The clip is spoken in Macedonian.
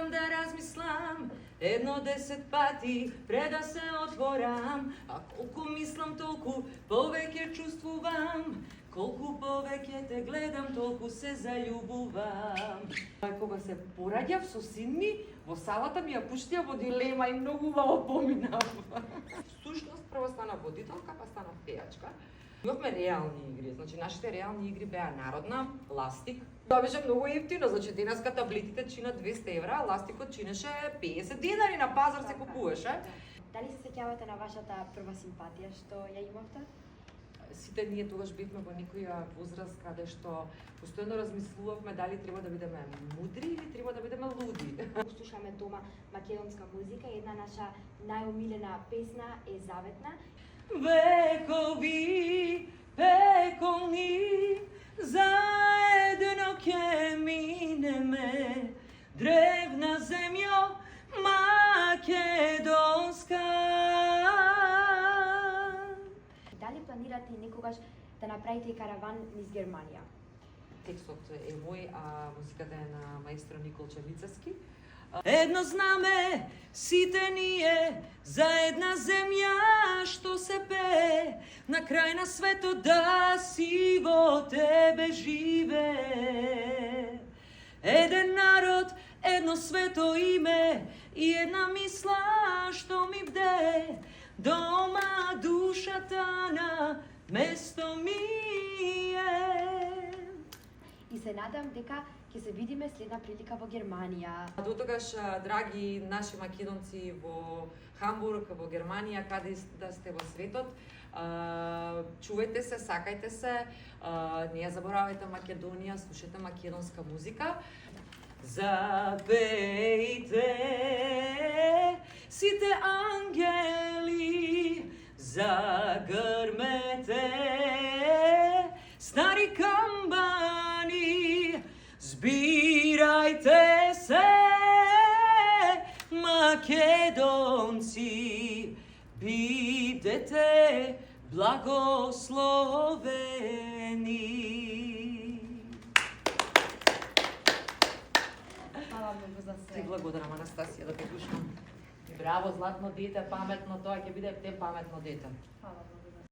Требам да размислам едно 10 пати пред да се отворам, а колку мислам толку повеќе чувствувам, колку повеќе те гледам толку се заљубувам. Кога се пораѓав со син ми, во салата ми ја пуштија во дилема и многу убаво поминав. Всушност прво стана водителка, па стана пејачка. Имавме реални игри, значи нашите реални игри беа народна, ластик. Тоа беше многу ефтино, значи денеска таблетите чинат 200 евра, а ластикот чинеше 50 динари, на пазар се купуваше. Дали се сеќавате на вашата прва симпатија што ја имавте? Сите ние тогаш бевме во некоја возраст каде што постојано размислувавме дали треба да бидеме мудри или треба да бидеме луди. Слушаме дома македонска музика и една наша најомилена песна е Заветна. Векови пеколни заедно ќе минеме, древна земја македонска. Дали планирате некогаш да направите караван низ Германија? Текстот е мој, а музиката е на маестро Никол Черницевски. Едно знаме сите ние за една земја што се пее, на крај на светот да си во тебе живе. Еден народ, едно свето име и една мисла што ми бде, дома душата на место ми е. И се надам дека ќе се видиме следна прилика во Германија. До тогаш, драги наши македонци во Хамбург, во Германија, каде да сте во светот, чувајте се, сакајте се, не ја заборавајте Македонија, слушајте македонска музика. Запејте сите ангели, загрмете стари камбани, збирајте се, македонци, бидете благословени. Фала многу за се. Ти благодарам, Анастасија, да те слушам. Браво, златно дете, паметно, тоа ќе биде те паметно дете. Фала многу.